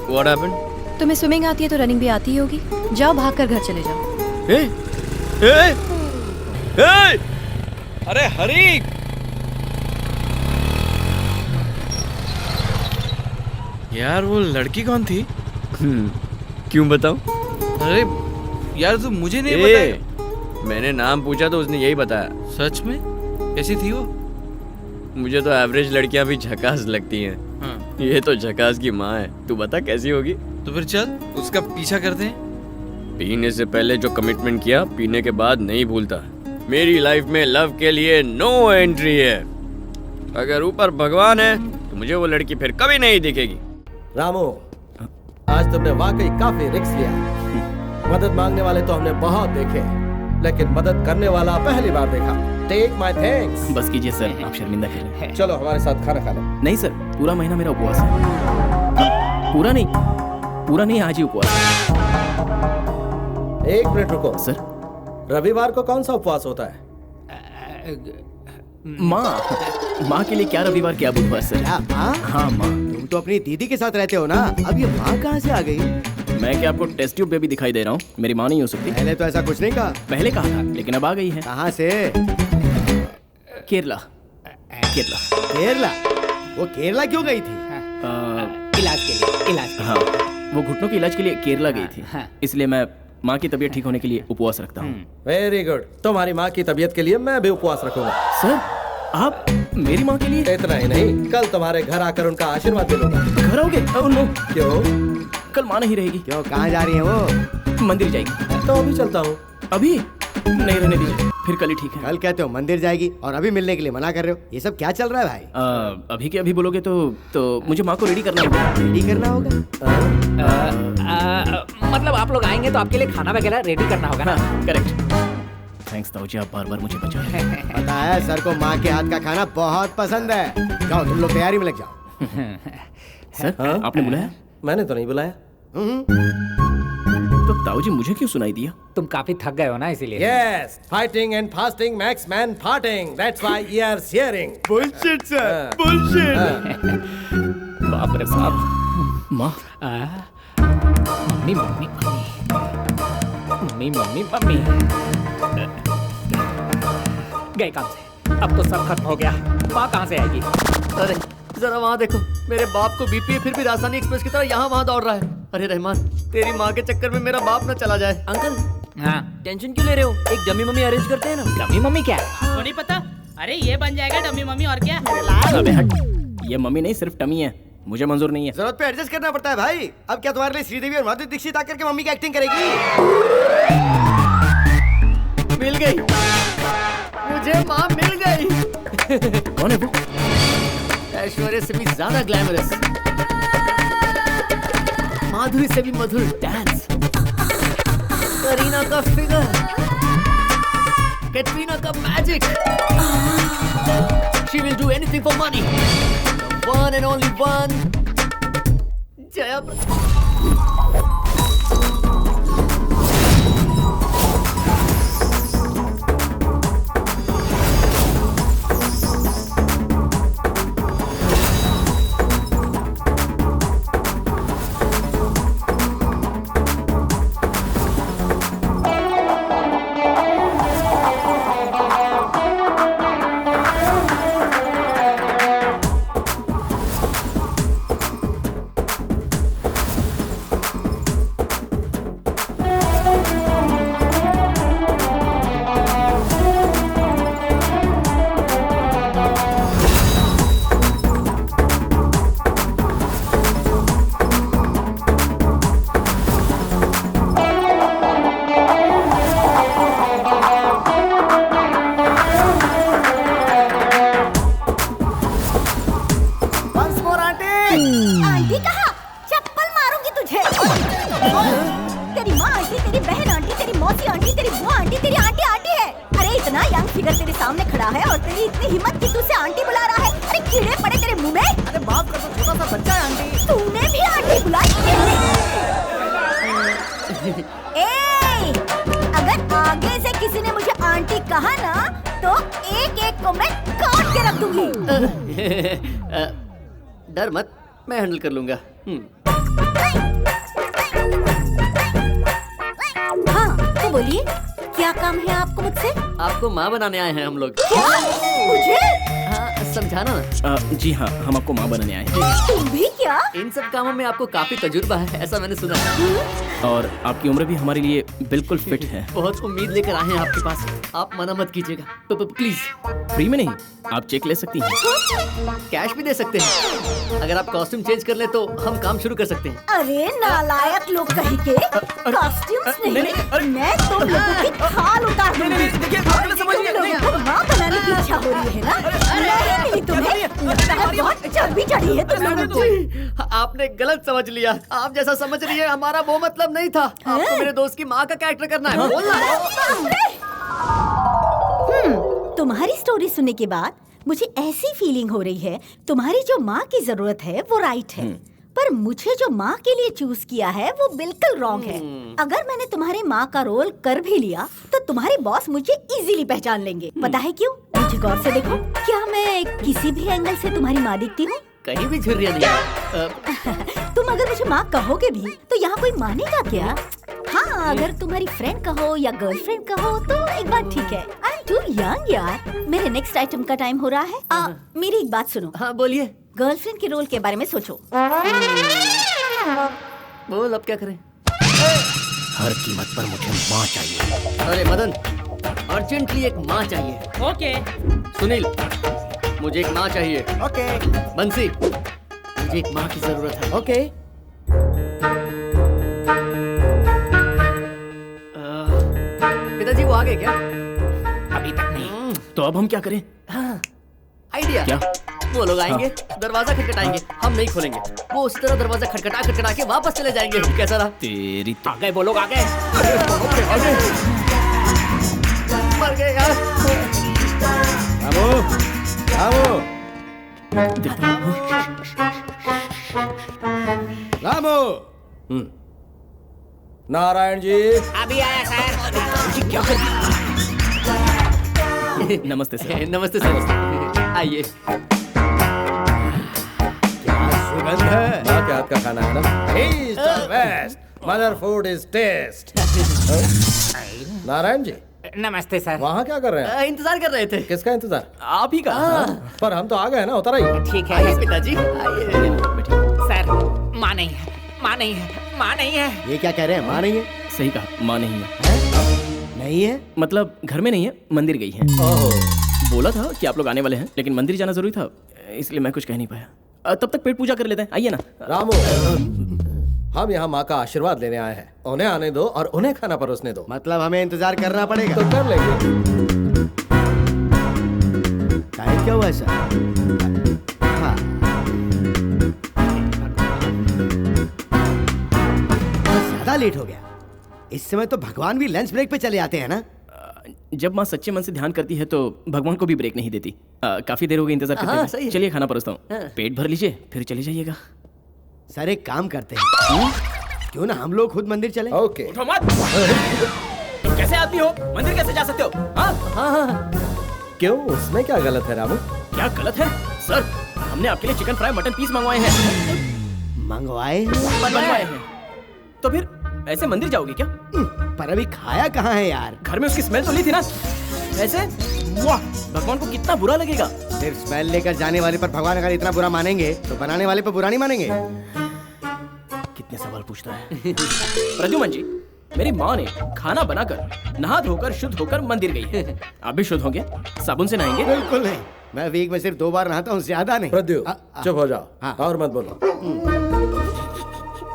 What happened? तुम्हें स्विमिंग आती है तो रनिंग भी आती ही होगी। जाओ भागकर घर चले जाओ। अरे हरी, यार वो लड़की कौन थी? क्यों बताऊं? अरे यार तू मुझे नहीं बताया। मैंने नाम पूछा तो उसने यही बताया। सच में? कैसी थी वो? मुझे तो एवरेज लड़कियां भी झकास लगती हैं। हाँ। ये तो झकास की माँ है। तू बता कैसी होगी? तो फिर चल उसका पीछा करते हैं। पीने से पहले जो कमिटमेंट किया, पीने के बाद नहीं भूलता। मेरी लाइफ में लव के लिए नो एंट्री है। अगर ऊपर भगवान है तो मुझे वो लड़की फिर कभी नहीं दिखेगी। रामू, आज तुमने वाकई काफी रिस्क लिया। मदद मांगने वाले तो हमने बहुत देखे, लेकिन मदद करने वाला पहली बार देखा। Take my thanks. बस कीजिए सर, आप शर्मिंदा करें। चलो हमारे साथ खाना खा लो। नहीं सर, पूरा महीना मेरा उपवास है। पूरा नहीं, आज ही उपवास है। एक मिनट रुको सर। रविवार को कौन सा उपवास होता है? माँ के लिए क्या रविवार क्या बुधवार सर? हाँ माँ। तुम तो अपनी दीदी के साथ रहते हो ना, अब ये माँ कहाँ से आ गई? मैं क्या आपको टेस्ट ट्यूब बेबी दिखाई दे रहा हूँ? मेरी माँ नहीं हो सकती। पहले तो ऐसा कुछ नहीं कहा। पहले कहा था, लेकिन अब आ गई है। कहाँ से? केरला। केरला? वो केरला क्यों गई थी? इलाज के लिए। हाँ, वो घुटनों के इलाज के लिए केरला गई थी। इसलिए मैं माँ की तबीयत ठीक होने के लिए उपवास रखता हूँ। Very good. तुम्हारी माँ की तबीयत के लिए मैं भी उपवास रखूंगा। सर, आप मेरी माँ के लिए? इतना ही नहीं, कल तुम्हारे घर आकर उनका आशीर्वाद भी लूंगा। घर आओगे? नो। क्यों? कल माँ नहीं रहेगी। क्यों, कहाँ जा रही है वो? मंदिर जाएगी। तो अभी चलता हूँ। अभी नहीं, रहने दीजिए, फिर कल ही ठीक है। कल कहते हो मंदिर जाएगी और अभी मिलने के लिए मना कर रहे हो। ये सब क्या चल रहा है भाई? अभी के अभी बोलोगे तो मुझे माँ को रेडी करना होगा। रेडी करना होगा? मतलब आप लोग आएंगे तो आपके लिए खाना वगैरह रेडी करना होगा ना? करेक्ट। थैंक्स ताऊजी, आप बार बार मुझे बचाए। पता है सर को माँ के हाथ का खाना बहुत पसंद है। जाओ तुम लोग तैयारी में लग जाओ। सर, आपने बुलाया? मैंने तो नहीं बुलाया। तो ताऊजी मुझे क्यों सुनाई दिया? तुम काफी थक गए हो ना, इसीलिए। Yes, fighting and fasting makes man farting. That's why you are sharing. Bullshit sir, bullshit. बाप रे बाप। माँ। मम्मी गए काम से। अब तो सब खत्म हो गया। माँ कहाँ से आएगी? अरे जरा वहाँ देखो, मेरे बाप को बीपी है फिर भी राजधानी एक्सप्रेस की तरह यहाँ वहाँ दौड़ रहा है। अरे रहमान, तेरी माँ के चक्कर में मेरा बाप ना चला जाए। अंकल, हाँ टेंशन क्यों ले रहे हो? एक डमी मम्मी अरेंज करते हैं ना। डमी मम्मी क्या है? वो नहीं पता। अरे ये बन जाएगा डमी मम्मी, और क्या? अबे हट, ये मम्मी नहीं सिर्फ टमी है, मुझे मंजूर नहीं है। जरूरत पे एडजस्ट करना पड़ता है भाई। अब क्या तुम्हारे लिए श्रीदेवी और माधुरी दीक्षित आकर के मम्मी की एक्टिंग करेगी? मिल गई मुझे, माँ मिल गई। कौन है वो? ऐश्वर्या से भी ज्यादा ग्लैमरस, माधुरी से भी मधुर डांस, करीना का फिगर, कैटरीना का magic. She will do anything for money. The one and only one, Jaya Bachchan. तेरी बहन आंटी, तेरी मौसी आंटी, तेरी बुआ आंटी, तेरी आंटी आंटी है। अरे इतना यंग फिगर तेरे सामने खड़ा है और तेरी इतनी हिम्मत कि तू उसे आंटी बुला रहा है। अरे कीड़े पड़े तेरे मुंह में। अरे माफ कर दो, छोटा सा बच्चा है आंटी। तूने भी आंटी बुलाई? अगर आगे से किसी ने मुझे आंटी कहा ना तो एक एक को मैं काट के रख दूंगी। डर मत, मैं हैंडल कर लूंगा। हाँ तो बोलिए, क्या काम है आपको मुझसे? आपको माँ बनाने आए हैं हम लोग। क्या? मुझे? हाँ, समझाना ना। जी हाँ, हम आपको माँ बनाने आए हैं। तुम भी क्या? इन सब कामों में आपको काफी तजुर्बा है, ऐसा मैंने सुना है। और आपकी उम्र भी हमारे लिए बिल्कुल फिट है। बहुत उम्मीद लेकर आए हैं आपके पास, आप मना मत कीजिएगा प्लीज। फ्री में नहीं, आप चेक ले सकती हैं। कैश भी दे सकते हैं। अगर आप कॉस्ट्यूम चेंज कर ले तो हम काम शुरू कर सकते हैं। अरे नालायक लोग कहीं के, कॉस्ट्यूम्स नहीं, मैं तुम लोगों की खाल उतार दूंगी। तुम लोगों को माँ बनाने की इच्छा हो रही है ना? नहीं मिली तुम्हें? लगता है बहुत चर्बी चढ़ी है तुम लोगों को। आपने गलत समझ लिया। आप जैसा समझ रही है हमारा वो मतलब नहीं था। आपको मेरे दोस्त की माँ का कैरेक्टर करना है। बोलना है। तुम्हारी स्टोरी सुनने के बाद मुझे ऐसी फीलिंग हो रही है तुम्हारी जो माँ की जरूरत है वो राइट है, पर मुझे जो माँ के लिए चूज किया है वो बिल्कुल रॉन्ग है। अगर मैंने तुम्हारी माँ का रोल कर भी लिया तो तुम्हारे बॉस मुझे इजीली पहचान लेंगे। पता है क्यों? मुझे गौर से देखो, क्या मैं किसी भी एंगल से तुम्हारी माँ दिखती हूँ? कहीं भी झुर्रियाँ नहीं। तुम अगर मुझे माँ कहोगे भी तो यहाँ कोई मानेगा क्या? हाँ, अगर तुम्हारी फ्रेंड कहो या गर्लफ्रेंड कहो तो एक बात ठीक है। आई एम टू यंग यार। मेरे नेक्स्ट आइटम का टाइम हो रहा है। मेरी एक बात सुनो। हाँ बोलिए। गर्लफ्रेंड के रोल के बारे में सोचो। बोल अब क्या करें? हर कीमत पर मुझे माँ चाहिए। अरे मदन, अर्जेंटली एक माँ चाहिए। ओके। सुनील, मुझे एक माँ चाहिए। ओके। बंसी, मुझे एक माँ की जरूरत है। ओके। पिताजी वो आ गए क्या? अभी तक नहीं। तो अब हम क्या करें? हाँ, आइडिया। क्या? वो लोग आएंगे, दरवाजा खटखटाएंगे, हम नहीं खोलेंगे। वो उस तरह दरवाजा खटखटा के वापस चले जाएंगे। कैसा रहा? तेरी आ गए वो लोग, आ गए। मर गए यार। रामू। नारायण जी। अभी आया सर। क्या कर नमस्ते सर। नमस्ते सर। आइए। क्या सुगंध है? माँ के हाथ का खाना है ना? He's the best. Mother food is taste. Narayan ji. नमस्ते सर। वहाँ क्या कर रहे हैं? इंतजार कर रहे थे। किसका इंतजार? आप ही का। पर हम तो आ गए ना, उतर आइए। ठीक है। आइए पिताजी, आइए। सर, माँ नहीं है, माँ नहीं है, माँ नहीं है। ये क्या कह रहे हैं? माँ नहीं है? सही कहा, माँ नहीं है। नहीं है? मतलब घर में नहीं है, मंदिर गई है। बोला था कि आप लोग आने वाले हैं, लेकिन मंदिर जाना जरूरी था, इसलिए मैं कुछ कह नहीं पाया। तब तक पेट पूजा कर लेते हैं, आइए ना। रामू, हम यहाँ माँ का आशीर्वाद लेने आए हैं। उन्हें आने दो और उन्हें खाना परोसने दो। मतलब हमें इंतजार करना पड़ेगा? तो कर लेंगे। क्या हुआ सर? हाँ। ज्यादा लेट हो गया। इस समय तो भगवान भी लंच ब्रेक पे चले आते हैं ना? जब माँ सच्चे मन से ध्यान करती है तो भगवान को भी ब्रेक नहीं देती। काफी देर हो गई इंतजार करते हाँ, सही है। चलिए खाना परोसता हूँ। पेट भर लीजिए फिर चले जाइएगा। सर एक काम करते हैं, क्यों ना हम लोग खुद मंदिर चले? ओके। उठो मत। तुम कैसे आदमी हो? मंदिर कैसे जा सकते हो? हाँ? क्यों, उसमें क्या गलत है रामू? क्या गलत है सर? हमने आपके लिए चिकन फ्राई मटन पीस मंगवाए हैं। मंगवाए हैं तो फिर ऐसे मंदिर जाओगे क्या? पर अभी खाया कहाँ है यार? घर में उसकी स्मेल तो ली थी ना। ऐसे वाह, भगवान को कितना बुरा लगेगा। सिर्फ स्मेल लेकर जाने वाले पर भगवान अगर इतना बुरा मानेंगे तो बनाने वाले पर बुरा नहीं मानेंगे। कितने सवाल पूछता है। प्रद्युमन जी, मेरी माँ ने खाना बनाकर नहा धोकर शुद्ध होकर मंदिर गई है। आप भी शुद्ध होंगे? साबुन से नहाएंगे? बिल्कुल नहीं, मैं वीक में सिर्फ 2 बार नहाता हूँ, ज्यादा नहीं। प्रद्यु, चुप हो जाओ। और मत बोलो।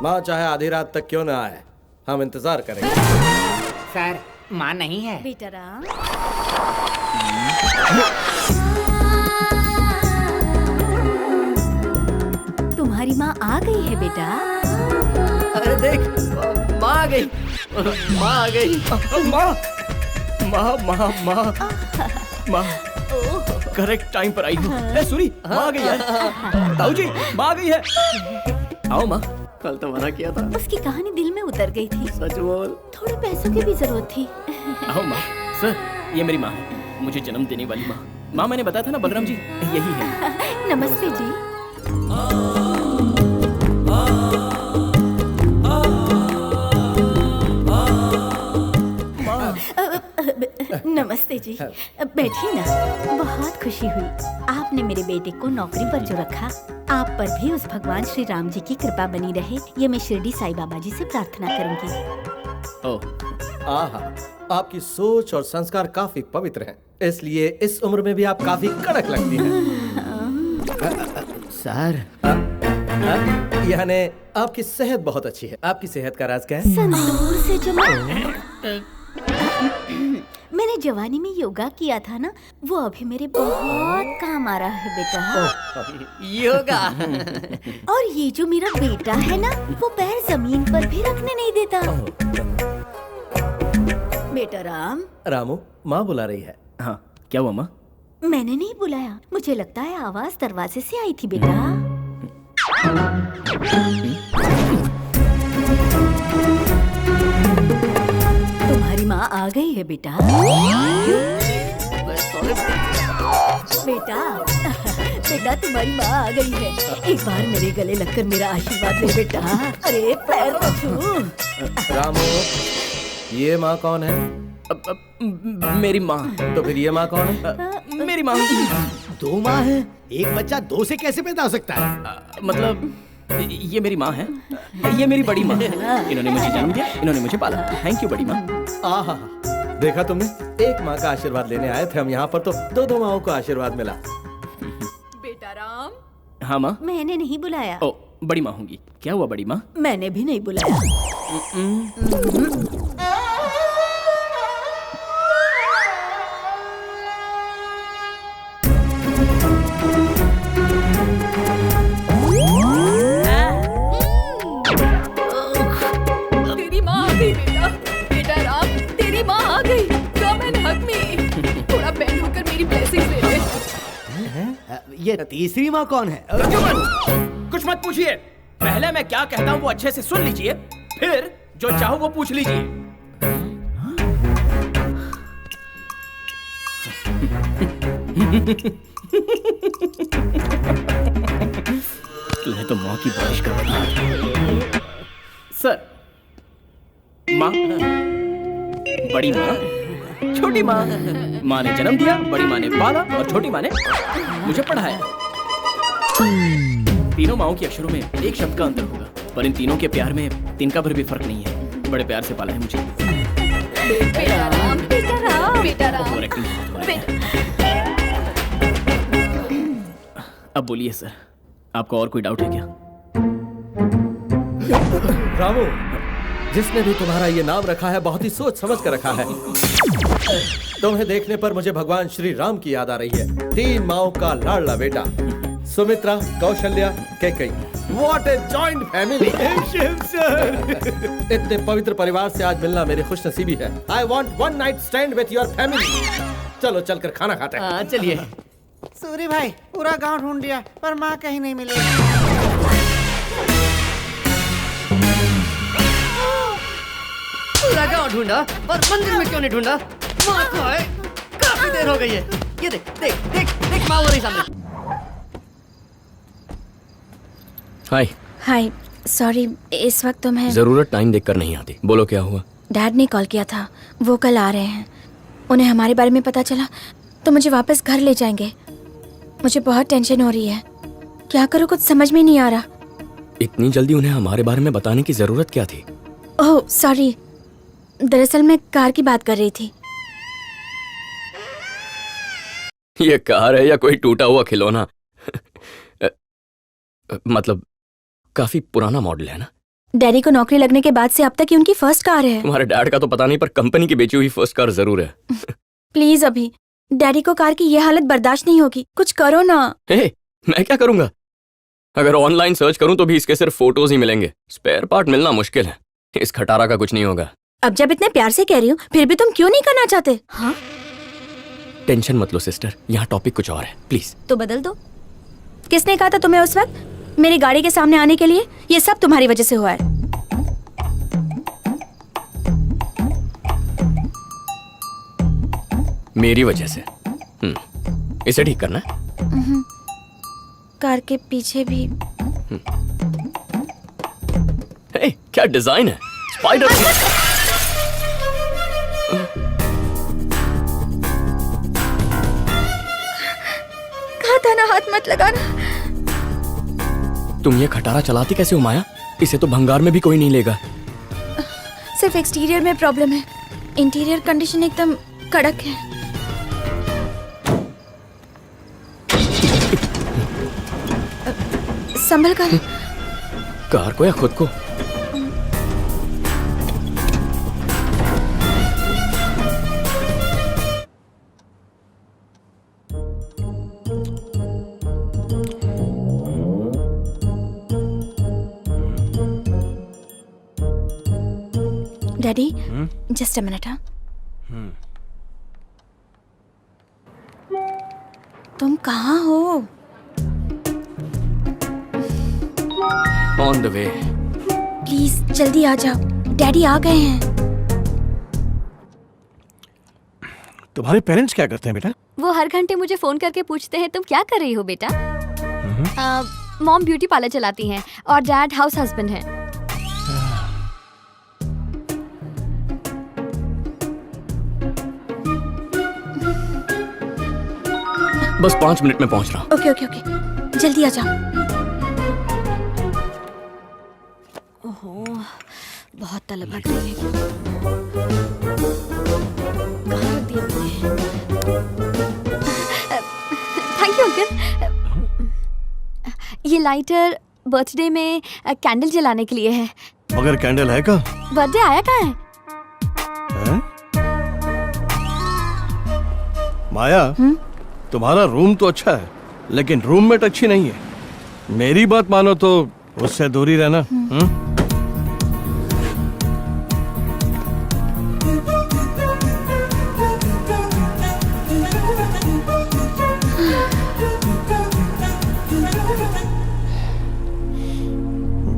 माँ चाहे आधी रात तक क्यों ना आए, हम इंतजार करेंगे। सर, माँ नहीं है। बेटा राम, तुम्हारी माँ आ गई है बेटा। अरे देख, माँ आ गई। माँ आ गई। माँ माँ माँ माँ माँ करेक्ट टाइम पर आई हो। ए सूरी, माँ आ गई है। ताऊ जी, माँ आ गई है। आओ माँ। कल तो मना किया था। उसकी कहानी दिल में उतर गई थी। सच बोल। थोड़े पैसों की भी जरूरत थी। आओ माँ। सर, ये मेरी माँ है, मुझे जन्म देने वाली माँ। माँ, मैंने बताया था ना बलराम जी, यही है। नमस्ते जी। नमस्ते जी, बैठिए ना। बहुत खुशी हुई आपने मेरे बेटे को नौकरी पर जो रखा। आप पर भी उस भगवान श्री राम जी की कृपा बनी रहे, ये मैं शिरडी साईं बाबा जी से प्रार्थना करूंगी। ओह, आहा, आपकी सोच और संस्कार काफी पवित्र हैं, इसलिए इस उम्र में भी आप काफी कड़क लगती हैं। सर, यानी आपकी सेहत बहुत अच्छी है। आपकी सेहत का राज क्या है? संतूर से जो मैंने जवानी में योगा किया था ना, वो अभी मेरे बहुत काम आ रहा है बेटा। योगा। और ये जो मेरा बेटा है ना, वो पैर जमीन पर भी रखने नहीं देता। बेटा राम। रामू, माँ बुला रही है। हाँ, क्या हुआ माँ? मैंने नहीं बुलाया, मुझे लगता है आवाज दरवाजे से आई थी बेटा। तुम्हारी माँ आ गई है बेटा। बेटा, बेटा तुम्हारी माँ आ गई है। एक बार मेरे गले लगकर मेरा आशीर्वाद ले बेटा। अरे पैर तो छू। रामू, ये माँ कौन है? मेरी माँ। तो फिर ये माँ कौन है? मेरी माँ। दो माँ है, एक बच्चा दो से कैसे पैदा हो सकता है? मतलब ये मेरी माँ है, ये मेरी बड़ी माँ है। इन्होंने मुझे जन्म दिया, इन्होंने मुझे पाला। थैंक यू बड़ी माँ। आहा, देखा तुमने, एक माँ का आशीर्वाद लेने आए थे हम यहाँ पर, तो दो दो माँओं को आशीर्वाद मिला। बेटा राम। हाँ माँ। मैंने नहीं बुलाया। ओ, बड़ी माँ होंगी। क्या हुआ बड़ी माँ? मैंने भी नहीं बुलाया। तेरी माँ आ गई बेटा। बेटा राम, तेरी माँ आ गई। कम एंड हग मी। थोड़ा बैंड होकर मेरी ब्लेसिंग्स ले ले। ये तीसरी माँ कौन है? कुछ मत पूछिए, पहले मैं क्या कहता हूँ वो अच्छे से सुन लीजिए, फिर जो चाहो वो पूछ लीजिए। तूने तो माँ की बारिश कर दी। सर, माँ, बड़ी माँ, छोटी माँ। माँ ने जन्म दिया, बड़ी माँ ने पाला और छोटी माँ ने मुझे पढ़ाया। तीनों माँओं के अक्षरों में एक शब्द का अंतर होगा, पर इन तीनों के प्यार में तिनका भर भी फर्क नहीं है। बड़े प्यार से पाला है मुझे। बेटा राम, बेटा राम, बेटा राम। ओवरएक्टिंग बहुत हो रहा है। अब बोलिए सर, आपको और कोई डाउट है क्या? रामू, जिसने भी तुम्हारा ये नाम रखा है बहुत ही सोच समझ कर रखा है। तुम्हें देखने पर मुझे भगवान श्री राम की याद आ रही है। तीन माओं का लाडला बेटा, Sumitra, Kaushalya, Kaikeyi. What a joint family! इतने पवित्र परिवार से आज मिलना मेरी खुशनसीबी है। I want one night stand with your family. चलो चलकर खाना खाते हैं। हाँ, चलिए। सूरी भाई, पूरा गांव ढूंढ लिया पर माँ कहीं नहीं मिली। पूरा गाँव ढूंढा पर मंदिर में क्यों नहीं ढूंढा? माँ को है, काफी देर हो गई है। ये देख देख देख देख, माँ वो रही सामने। हाय। हाय, सॉरी इस वक्त तो मैं। जरूरत टाइम देखकर नहीं आती। बोलो क्या हुआ? डैड ने कॉल किया था, वो कल आ रहे हैं। उन्हें हमारे बारे में पता चला तो मुझे वापस घर ले जाएंगे। मुझे बहुत टेंशन हो रही है, क्या करूँ कुछ समझ में नहीं आ रहा। इतनी जल्दी उन्हें हमारे बारे में बताने की जरूरत क्या थी? ओह सॉरी, दरअसल मैं कार की बात कर रही थी। ये कार है या कोई टूटा हुआ खिलौना? मतलब काफी पुराना मॉडल है ना? डैडी को नौकरी लगने के बाद से अब तक ही उनकी फर्स्ट कार है। तुम्हारे डैड का तो पता नहीं, पर कंपनी की बेची हुई फर्स्ट कार जरूर है। प्लीज अभी, डैडी को कार की ये हालत बर्दाश्त नहीं होगी, कुछ करो ना। हे, मैं क्या करूंगा? अगर ऑनलाइन सर्च करूं तो भी इसके सिर्फ फोटोज ही मिलेंगे। स्पेयर पार्ट मिलना मुश्किल है। इस खटारा का कुछ नहीं होगा। अब जब इतने प्यार से कह रही हूँ फिर भी तुम क्यों नहीं करना चाहते? हाँ टेंशन मत लो सिस्टर, यहाँ टॉपिक कुछ और है, प्लीज। तो बदल दो। किसने कहा था तुम्हें उस वक्त मेरी गाड़ी के सामने आने के लिए? ये सब तुम्हारी वजह से हुआ है। मेरी वजह से? इसे ठीक करना है? कार के पीछे भी। हे, क्या डिजाइन है, स्पाइडर। कहा था ना हाथ मत लगाना। तुम ये खटारा चलाती कैसे हो माया? इसे तो भंगार में भी कोई नहीं लेगा। सिर्फ एक्सटीरियर में प्रॉब्लम है, इंटीरियर कंडीशन एकदम कड़क है। संभल कर। कार को या खुद को? Daddy just a minute. हाँ तुम कहाँ हो? On the way. प्लीज जल्दी आ जाओ, डैडी आ गए हैं। तुम्हारे पेरेंट्स क्या करते हैं बेटा? वो हर घंटे मुझे फोन करके पूछते हैं तुम क्या कर रही हो बेटा। मॉम ब्यूटी पार्लर चलाती हैं और डैड हाउस हस्बैंड हैं। बस 5 मिनट में पहुंच रहा हूँ। ओके ओके ओके, जल्दी आ जाओ। ओहो बहुत तलब लग रही है। कहाँ रख दिया मैंने? Thank you uncle. ये लाइटर बर्थडे में कैंडल जलाने के लिए है। मगर कैंडल है का? बर्थडे आया कहाँ है? माया तुम्हारा रूम तो अच्छा है लेकिन रूममेट अच्छी नहीं है। मेरी बात मानो तो उससे दूरी रहना।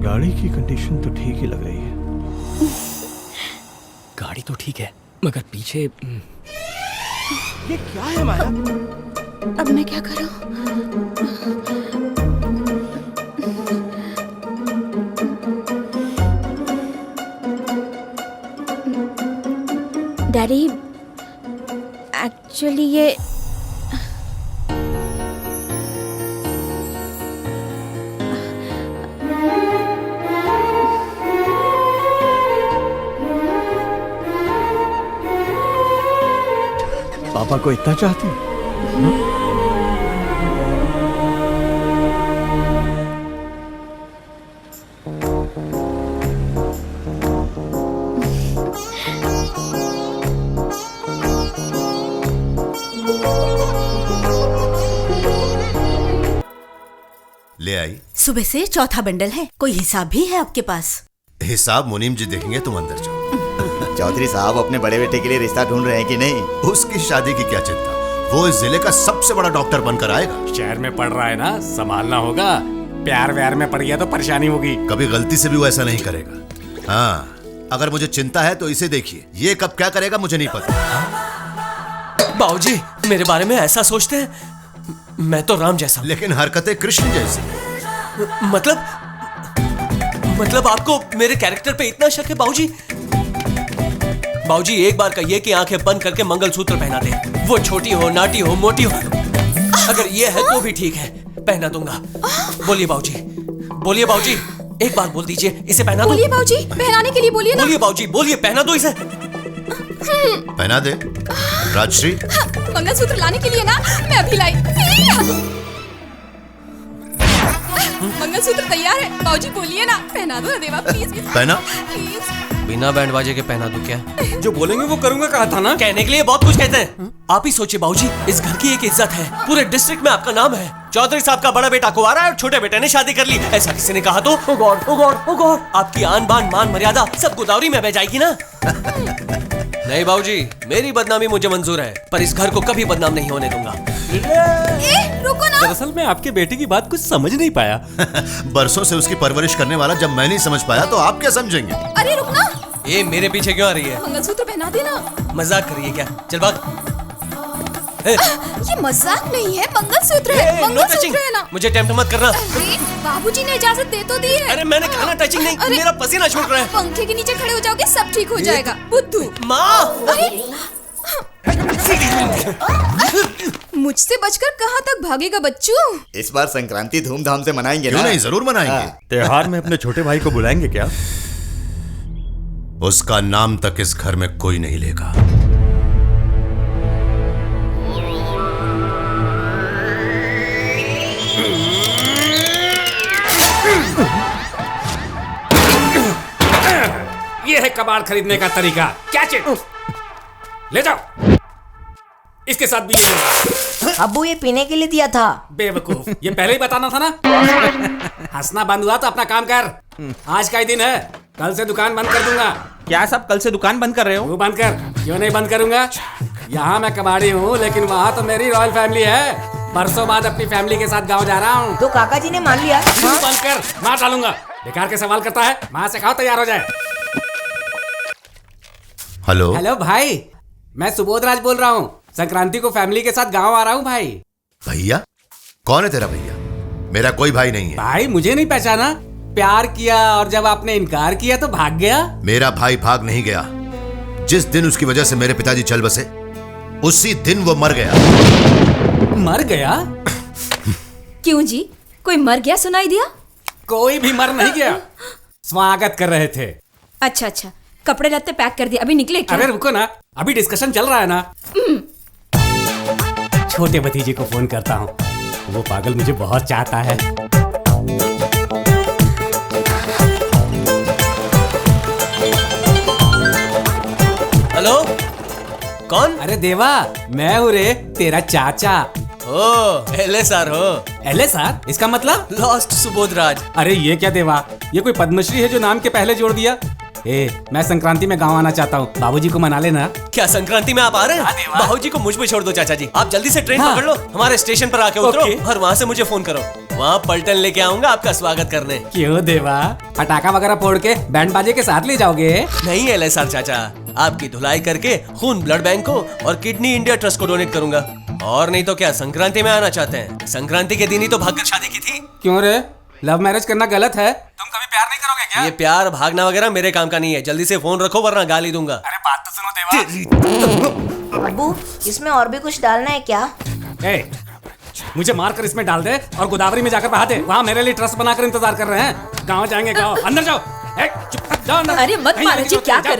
गाड़ी की कंडीशन तो ठीक ही लग रही है। गाड़ी तो ठीक है मगर पीछे ये क्या है माया? अब मैं क्या करूं? डैडी एक्चुअली ये पापा को इतना चाहती हूँ? ले आई। सुबह से चौथा बंडल है, कोई हिसाब भी है आपके पास? हिसाब मुनीम जी देखेंगे, तुम अंदर जाओ। चौधरी साहब अपने बड़े बेटे के लिए रिश्ता ढूंढ रहे हैं कि नहीं? उसकी शादी की क्या चिंता, वो इस जिले का सबसे बड़ा डॉक्टर बनकर आएगा। शहर में पढ़ रहा है ना, संभालना होगा। प्यार व्यार में पड़ गया तो परेशानी होगी। कभी गलती से भी वो ऐसा नहीं करेगा। हाँ, अगर मुझे चिंता है तो इसे देखिए, ये कब क्या करेगा मुझे नहीं पता। बाबूजी मेरे बारे में ऐसा सोचते हैं? मैं तो राम जैसा, लेकिन हरकतें कृष्ण जैसी। मतलब आपको मेरे कैरेक्टर पे इतना शक है बाबूजी? बाबूजी एक बार कहिए कि आंखें बंद करके मंगलसूत्र पहना दे। वो छोटी हो, नाटी हो, मोटी हो, अगर ये है तो भी ठीक है, पहना दूंगा। बोलिए बाबूजी, बोलिए बाबूजी, एक बार बोल दीजिए, इसे पहना दो। बोलिए बाबूजी, पहनाने के लिए बोलिए ना। बोलिए बाबूजी, बोलिए, पहना दो इसे। पहना दे राजश्री। मंगलसूत्र लाने के लिए ना, मैं अभी लाई। मंगलसूत्र तैयार है बाबूजी, बोलिए ना, पहना दो ना देवा प्लीज। पहना। प्लीज बिना बैंड बाजे के पहना दूं क्या? जो बोलेंगे वो करूंगा, कहा था ना। कहने के लिए बहुत कुछ कहते हैं। आप ही सोचिए बाबूजी, इस घर की एक इज्जत है, पूरे डिस्ट्रिक्ट में आपका नाम है। चौधरी साहब का बड़ा बेटा कुंवारा है और छोटे बेटे ने शादी कर ली, ऐसा किसी ने कहा तो ओ गॉड ओ गॉड ओ गॉड, आपकी आन बान मान मर्यादा सब गोदावरी में बह जाएगी ना। नहीं बाबूजी, मेरी बदनामी मुझे मंजूर है, पर इस घर को कभी बदनाम नहीं होने दूंगा। रुको ना। दरअसल मैं आपके बेटे की बात कुछ समझ नहीं पाया। बरसों से उसकी परवरिश करने वाला जब मैं नहीं समझ पाया तो आप क्या समझेंगे? अरे रुकना। ये मेरे पीछे क्यों आ रही है? मंगलसूत्र पहना देना। मजाक कर रही है क्या? चल भाग। ये मजाक नहीं है, मंगलसूत्र है, मंगलसूत्र है ना। मुझे टेम्प्ट मत करना। अरे बाबूजी ने इजाजत दे तो दी है। अरे मैंने कहा ना टचिंग नहीं, मेरा पसीना छूट रहा है। पंखे के नीचे खड़े हो जाओगे सब ठीक हो जाएगा। बुद्धू। माँ। मुझसे बचकर कहाँ तक भागेगा बच्चू? इस बार संक्रांति धूमधाम से मनाएंगे क्यों ना? नहीं, जरूर मनाएंगे। त्योहार में अपने छोटे भाई को बुलाएंगे क्या? उसका नाम तक इस घर में कोई नहीं लेगा। ये है कबाड़ खरीदने का तरीका। क्या चिट? ले जाओ। इसके साथ भी ये अब्बू ये पीने के लिए दिया था। बेवकूफ, ये पहले ही बताना था ना। हंसना बंद हुआ तो अपना काम कर। आज का ही दिन है, कल से दुकान बंद कर दूंगा। क्या साहब कल से दुकान बंद कर रहे हो? वो बंद कर। क्यों नहीं बंद करूंगा? यहाँ मैं कबाड़ी हूँ, लेकिन वहाँ तो मेरी रॉयल फैमिली है। परसों बाद अपनी फैमिली के साथ गाँव जा रहा हूँ। तो काका जी ने मान लिया। बंद कर, मार डालूंगा। बेकार के सवाल करता है, माँ से कहो तैयार हो जाए। हेलो हेलो भाई, मैं सुबोध राज बोल रहा हूँ। संक्रांति को फैमिली के साथ गांव आ रहा हूँ भाई। भैया? कौन है तेरा भैया? मेरा कोई भाई नहीं है। भाई मुझे नहीं पहचाना? प्यार किया और जब आपने इनकार किया तो भाग गया। मेरा भाई भाग नहीं गया। जिस दिन उसकी वजह से मेरे पिताजी चल बसे, उसी दिन वो मर गया। मर गया? क्यों जी, कोई मर गया सुनाई दिया? कोई भी मर नहीं गया, स्वागत कर रहे थे। अच्छा अच्छा, कपड़े लत्ते पैक कर दिए, अभी निकले क्या? अरे रुको ना, अभी डिस्कशन चल रहा है ना। छोटे भतीजे को फोन करता हूँ, वो पागल मुझे बहुत चाहता है। हेलो, कौन? अरे देवा, मैं हूँ रे, तेरा चाचा। ओ LSR हो? LSR? इसका मतलब? लॉस्ट सुबोध राज। अरे ये क्या देवा, ये कोई पद्मश्री है जो नाम के पहले जोड़ दिया? मैं संक्रांति में गांव आना चाहता हूँ, बाबूजी को मना लेना। क्या संक्रांति में आप आ रहे हैं? बाबूजी को मुझ पे छोड़ दो चाचा जी, आप जल्दी से ट्रेन पकड़ लो, हमारे स्टेशन पर आके उतरो और वहाँ से मुझे फोन करो, वहाँ पलटन लेके आऊंगा आपका स्वागत करने। क्यों देवा, पटाखा वगैरह फोड़ के बैंड बाजे के साथ ले जाओगे? नहीं LSR चाचा, आपकी धुलाई करके खून ब्लड बैंक को और किडनी इंडिया ट्रस्ट को डोनेट करूंगा। और नहीं तो क्या संक्रांति में आना चाहते हैं? संक्रांति के दिन ही तो भागकर शादी की थी। क्यों रे, लव मैरिज करना गलत है? तुम कभी प्यार नहीं करोगे क्या? ये प्यार भागना वगैरह मेरे काम का नहीं है, जल्दी से फोन रखो वरना गाली दूंगा। अरे बात तो सुनो देवा। अब्बू इसमें और भी कुछ डालना है क्या? मुझे मारकर इसमें डाल दे और गोदावरी में जाकर बहा दे, वहाँ मेरे लिए ट्रस्ट बनाकर इंतजार कर रहे हैं। गाँव जाएंगे, गाँव। अंदर जाओ। चुप जाओ अंदर। अरे मत मारो जी, क्या कर